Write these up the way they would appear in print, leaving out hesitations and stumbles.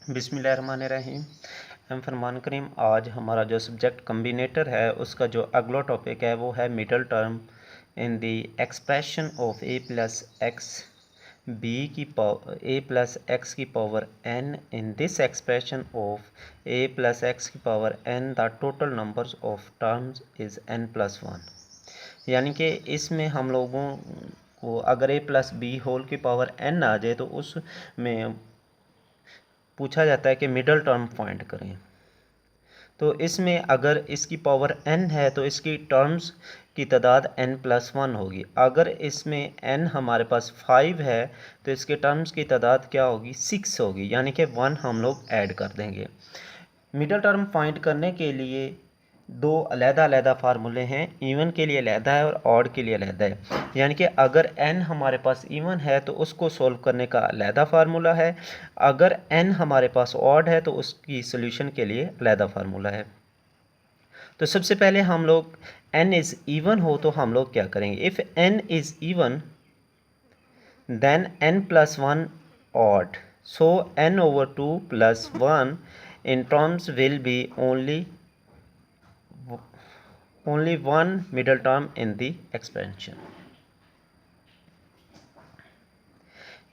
बिस्मिल्लाहिर्रहमानिर्रहीम। हम फरमान करीम। आज हमारा जो सब्जेक्ट कम्बिनेटर है उसका जो अगला टॉपिक है वो है middle term in the expression of a plus x b की पावर a प्लस एक्स की power n in this expression of a plus x की power n the total numbers of terms is n plus one. यानी कि इसमें हम लोगों को अगर a प्लस बी होल की पावर n आ जाए तो उसमें पूछा जाता है कि मिडल टर्म फाइंड करें। तो इसमें अगर इसकी पावर n है तो इसकी टर्म्स की तादाद n प्लस वन होगी। अगर इसमें n हमारे पास 5 है तो इसके टर्म्स की तादाद क्या होगी, 6 होगी, यानी कि 1 हम लोग ऐड कर देंगे। मिडल टर्म फाइंड करने के लिए दो अलग-अलग फार्मूले हैं, इवन के लिए अलहदा है और ऑड के लिए अलहदा है। यानी कि अगर n हमारे पास इवन है तो उसको सोल्व करने का अलहदा फार्मूला है, अगर n हमारे पास ऑड है तो उसकी सोल्यूशन के लिए अलहदा फार्मूला है। तो सबसे पहले हम लोग n इज़ इवन हो तो हम लोग क्या करेंगे, if n is even then n plus one odd, so n over 2 plus 1 in terms will be only one middle term in the expansion।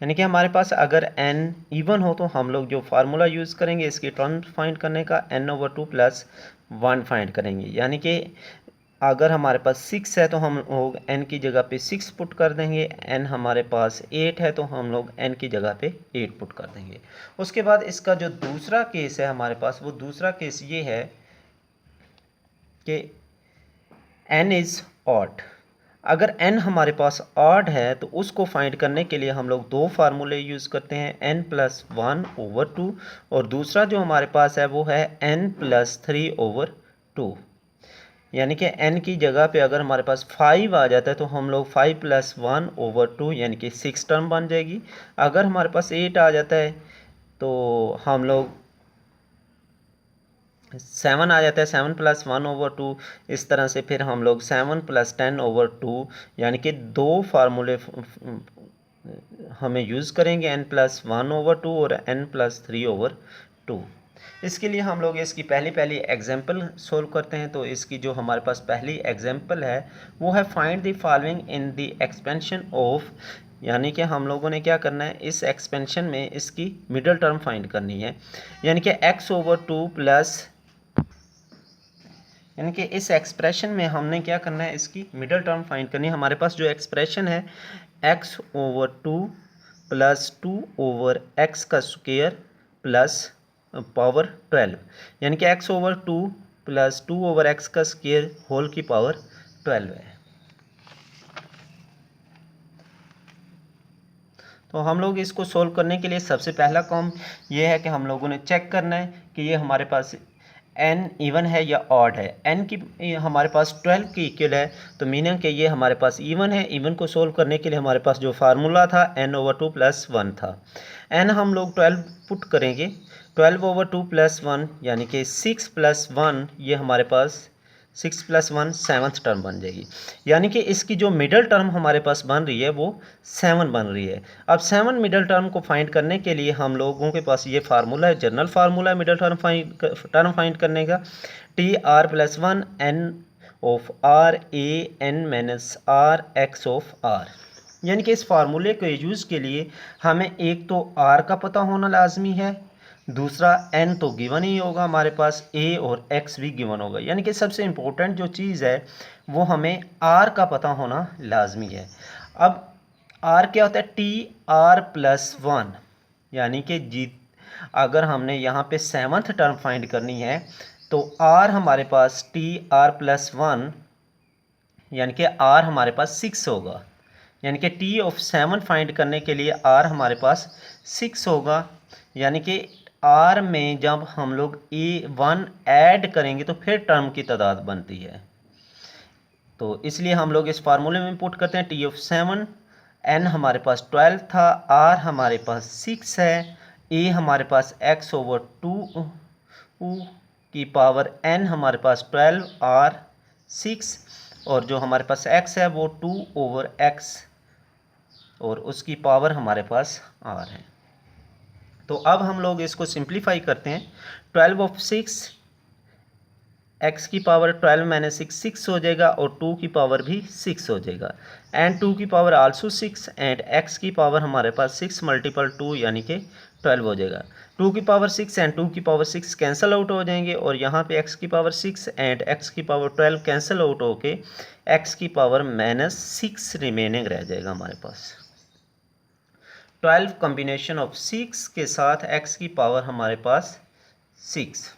यानी कि हमारे पास अगर n इवन हो तो हम लोग जो फार्मूला यूज़ करेंगे इसकी टर्म फाइंड करने का n ओवर 2 प्लस 1 फाइंड करेंगे। यानी कि अगर हमारे पास 6 है तो हम लोग n की जगह पे 6 पुट कर देंगे, n हमारे पास 8 है तो हम लोग n की जगह पे 8 पुट कर देंगे। उसके बाद इसका जो दूसरा केस है हमारे पास, वो दूसरा केस ये है कि n इज़ ऑड। अगर n हमारे पास ऑड है तो उसको फाइंड करने के लिए हम लोग दो फार्मूले यूज़ करते हैं, n प्लस वन ओवर 2 और दूसरा जो हमारे पास है वो है n प्लस 3 ओवर 2। यानी कि n की जगह पे अगर हमारे पास 5 आ जाता है तो हम लोग 5 प्लस 1 ओवर 2 यानी कि 6 टर्म बन जाएगी। अगर हमारे पास 8 आ जाता है तो हम लोग 7 आ जाता है, 7 प्लस 1 ओवर 2। इस तरह से फिर हम लोग 7 प्लस 10 ओवर 2 यानी कि दो फार्मूले हमें यूज़ करेंगे, n प्लस 1 ओवर 2 और n प्लस 3 ओवर 2। इसके लिए हम लोग इसकी पहली एग्जांपल सोल्व करते हैं। तो इसकी जो हमारे पास पहली एग्जांपल है वो है find the following in the expansion of, यानी कि हम लोगों ने क्या करना है, इस एक्सपेंशन में इसकी मिडल टर्म फाइंड करनी है। यानी कि x ओवर 2 प्लस, यानी कि इस एक्सप्रेशन में हमने क्या करना है, इसकी मिडल टर्म फाइंड करनी है। हमारे पास जो एक्सप्रेशन है x over 2 plus 2 over x का स्क्वायर प्लस पावर 12, यानी कि x over 2 plus 2 over x का स्क्वायर होल की पावर 12 है। तो हम लोग इसको सोल्व करने के लिए सबसे पहला काम ये है कि हम लोगों ने चेक करना है कि ये हमारे पास n इवन है या ऑड है। n की हमारे पास 12 की इक्वल है तो मीनिंग कि ये हमारे पास इवन है। इवन को सोल्व करने के लिए हमारे पास जो फार्मूला था n ओवर 2 प्लस 1 था। n हम लोग 12 पुट करेंगे, 12 ओवर 2 प्लस 1 यानी कि 6 प्लस 1, ये हमारे पास 6 प्लस 1 सेवन्थ टर्म बन जाएगी। यानी कि इसकी जो मिडल टर्म हमारे पास बन रही है वो 7 बन रही है। अब 7 मिडल टर्म को फाइंड करने के लिए हम लोगों के पास ये फार्मूला है, जनरल फार्मूला है मिडल टर्म फाइंड करने का, t r plus 1 n of r a n minus r x of r. यानी कि इस फार्मूले के यूज़ के लिए हमें एक तो आर का पता होना लाजमी है, दूसरा n तो गिवन ही होगा हमारे पास, a और x भी गिवन होगा। यानी कि सबसे इम्पोर्टेंट जो चीज़ है वो हमें r का पता होना लाजमी है। अब r क्या होता है, टी आर प्लस 1, यानी कि अगर हमने यहाँ पे सेवन्थ टर्म फाइंड करनी है तो r हमारे पास टी आर प्लस 1 यानी कि r हमारे पास 6 होगा। यानी कि t ऑफ 7 फाइंड करने के लिए r हमारे पास 6 होगा। यानी कि r में जब हम लोग a1 ऐड करेंगे तो फिर टर्म की तादाद बनती है। तो इसलिए हम लोग इस फार्मूले में पुट करते हैं t ऑफ 7, n हमारे पास 12 था, r हमारे पास 6 है, a हमारे पास x ओवर 2 की पावर n हमारे पास 12, r 6 और जो हमारे पास x है वो 2 ओवर x और उसकी पावर हमारे पास r है। तो अब हम लोग इसको सिंप्लीफाई करते हैं। 12 ऑफ 6 एक्स की पावर 12 माइनस 6 6 हो जाएगा और 2 की पावर भी 6 हो जाएगा एंड 2 की पावर आल्सो 6 एंड एक्स की पावर हमारे पास 6 मल्टीपल 2 यानी कि 12 हो जाएगा। 2 की पावर 6 एंड 2 की पावर 6 कैंसिल आउट हो जाएंगे और यहाँ पे x की पावर 6 एंड x की पावर 12 कैंसिल आउट होके x की पावर माइनस 6 रिमेनिंग रह जाएगा हमारे पास। 12 कॉम्बिनेशन ऑफ 6 के साथ x की पावर हमारे पास 6।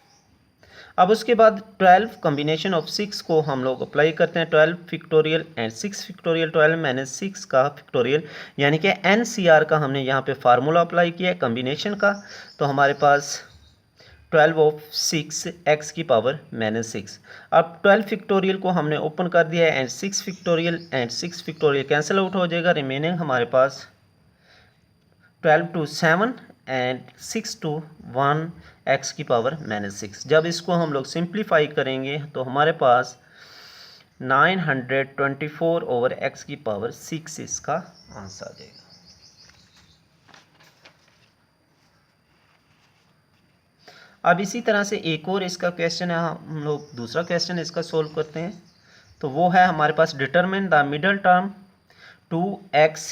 अब उसके बाद 12 कॉम्बिनेशन ऑफ 6 को हम लोग अप्लाई करते हैं। 12 फैक्टोरियल एंड 6 फैक्टोरियल 12 माइनस 6 का फैक्टोरियल यानी कि NCR का हमने यहाँ पे फार्मूला अप्लाई किया है कॉम्बिनेशन का। तो हमारे पास 12 ऑफ 6 एक्स की पावर माइनस 6। अब 12 फैक्टोरियल को हमने ओपन कर दिया है एंड 6 फैक्टोरियल कैंसिल आउट हो जाएगा। रिमेनिंग हमारे पास 12 टू 7 एंड 6 टू 1 एक्स की पावर माइनस 6। जब इसको हम लोग सिंप्लीफाई करेंगे तो हमारे पास 924 ओवर एक्स की पावर 6 इसका आंसर आ जाएगा। अब इसी तरह से एक और इसका क्वेश्चन है, हम लोग दूसरा क्वेश्चन इसका सोल्व करते हैं। तो वो है हमारे पास determine the middle term 2x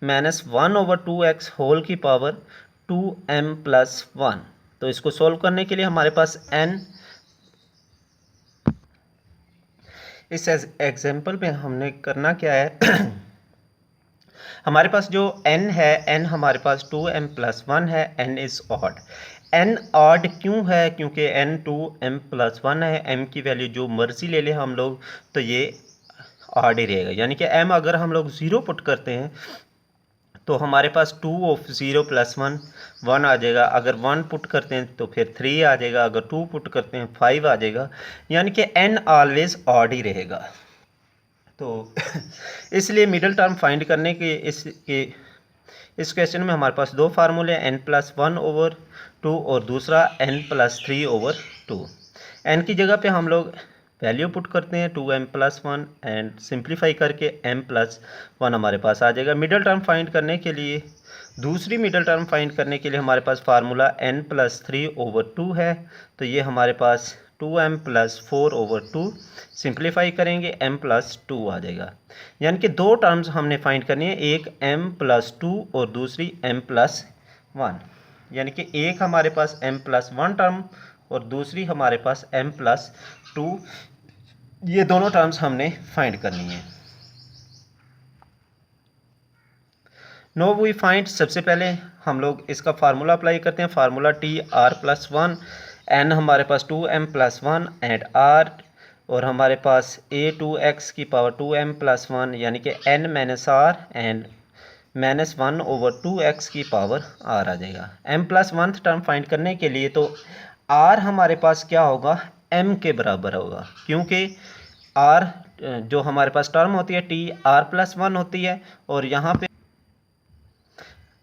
minus 1 over 2x whole की पावर 2m प्लस 1। तो इसको सोल्व करने के लिए हमारे पास n, इस एग्जाम्पल में हमने करना क्या है हमारे पास जो n है, n हमारे पास 2m प्लस 1 है, n is odd. n odd क्यों है? क्योंकि n 2m प्लस 1 है, m की वैल्यू जो मर्जी ले ले हम लोग तो ये ऑड ही रहेगा। यानी कि m अगर हम लोग 0 पुट करते हैं तो हमारे पास 2 ऑफ 0 प्लस 1 1 आ जाएगा। अगर 1 पुट करते हैं तो फिर 3 आ जाएगा। अगर 2 पुट करते हैं 5 आ जाएगा। यानी कि n ऑलवेज ऑड ही रहेगा। तो इसलिए मिडल टर्म फाइंड करने के इस क्वेश्चन में हमारे पास दो फार्मूले n प्लस 1 ओवर 2 और दूसरा n प्लस 3 ओवर 2। n की जगह पे हम लोग वैल्यू पुट करते हैं 2m प्लस 1 एंड सिंप्लीफाई करके m प्लस 1 हमारे पास आ जाएगा। मिडल टर्म फाइंड करने के लिए, दूसरी मिडल टर्म फाइंड करने के लिए हमारे पास फार्मूला n प्लस 3 ओवर 2 है। तो ये हमारे पास 2m प्लस 4 ओवर 2 सिंप्लीफाई करेंगे m प्लस 2 आ जाएगा। यानी कि दो टर्म्स हमने फाइंड करनी है, एक m प्लस 2 और दूसरी m प्लस 1। यानी कि एक हमारे पास m प्लस 1 टर्म और दूसरी हमारे पास m प्लस 2, ये दोनों टर्म्स हमने फाइंड करनी है। नो वी फाइंड, सबसे पहले हम लोग इसका फार्मूला अप्लाई करते हैं। Formula t r plus 1, n हमारे पास 2m प्लस 1 एंड आर और हमारे पास a2x की पावर 2m प्लस 1 यानी कि n minus r and minus 1 over 2x की पावर r आ जाएगा। m प्लस 1 टर्म फाइंड करने के लिए तो r हमारे पास क्या होगा, m के बराबर होगा, क्योंकि r जो हमारे पास टर्म होती है t r प्लस 1 होती है और यहाँ पे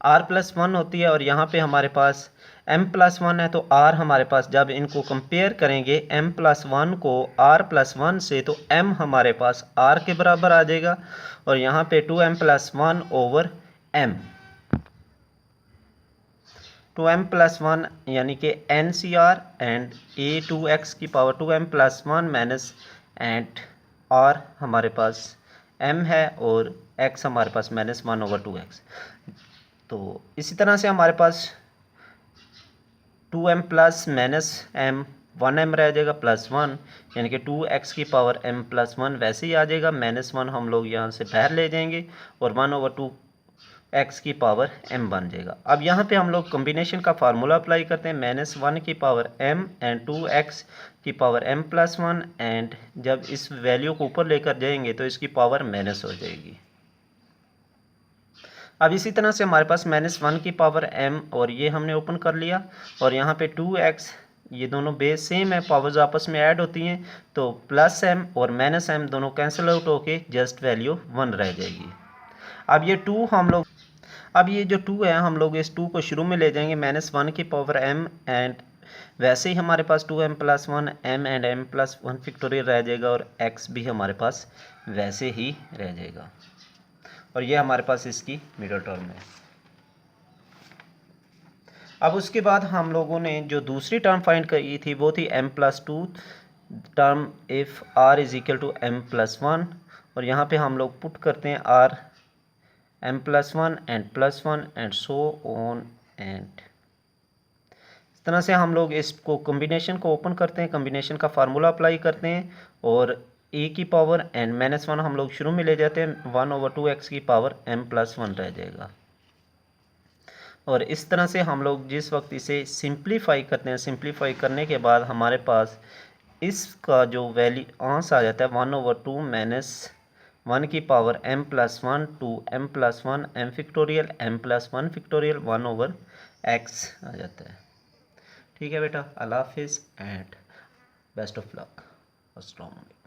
r प्लस 1 होती है और यहाँ पे हमारे पास m प्लस 1 है। तो r हमारे पास, जब इनको कंपेयर करेंगे m प्लस 1 को r प्लस 1 से, तो m हमारे पास r के बराबर आ जाएगा और यहाँ पे 2m plus 1 over m, 2m plus 1 यानी कि NCR एंड a2x की power 2m plus 1 minus and r हमारे पास m है और x हमारे पास माइनस 1 ओवर 2x। तो इसी तरह से हमारे पास 2m plus minus m 1m रह जाएगा प्लस 1 यानी कि 2x की पावर m प्लस 1 वैसे ही आ जाएगा। माइनस 1 हम लोग यहाँ से बाहर ले जाएंगे और 1 ओवर 2x की पावर m बन जाएगा। अब यहाँ पे हम लोग कॉम्बिनेशन का फार्मूला अप्लाई करते हैं। माइनस 1 की पावर m एंड 2x की पावर m प्लस 1 एंड जब इस वैल्यू को ऊपर लेकर जाएंगे तो इसकी पावर माइनस हो जाएगी। अब इसी तरह से हमारे पास माइनस 1 की पावर m और ये हमने ओपन कर लिया और यहाँ पे 2x, ये दोनों बेस सेम है, पावर्स आपस में ऐड होती हैं तो प्लस m और माइनस m दोनों कैंसिल आउट होके जस्ट वैल्यू 1 रह जाएगी। अब ये 2 हम लोग, अब ये जो 2 है हम लोग इस 2 को शुरू में ले जाएंगे माइनस 1 की पावर m एंड वैसे ही हमारे पास 2m plus 1 m and m plus 1 factorial रह जाएगा और x भी हमारे पास वैसे ही रह जाएगा और ये हमारे पास इसकी मिडल टर्म है। अब उसके बाद हम लोगों ने जो दूसरी टर्म फाइंड करी थी वो थी m+2 term if r is equal to m+1, और यहाँ पे हम लोग पुट करते हैं r m+1 and +1 and so on and. इस तरह से हम लोग इसको कॉम्बिनेशन को ओपन करते हैं, कॉम्बिनेशन का फार्मूला अप्लाई करते हैं और a की पावर n-1 हम लोग शुरू में ले जाते हैं, 1/2x की पावर m+1 रह जाएगा। और इस तरह से हम लोग जिस वक्त इसे सिंप्लीफाई करते हैं, सिंप्लीफाई करने के बाद हमारे पास इसका जो वैल्यू आंसर आ जाता है 1/2 - 1 की power m+1 to m+1 m factorial m+1 factorial 1/x आ जाता है। ठीक है बेटा, अल्लाह हाफिज़ एंड बेस्ट ऑफ लक। अस्सलाम वालेकुम।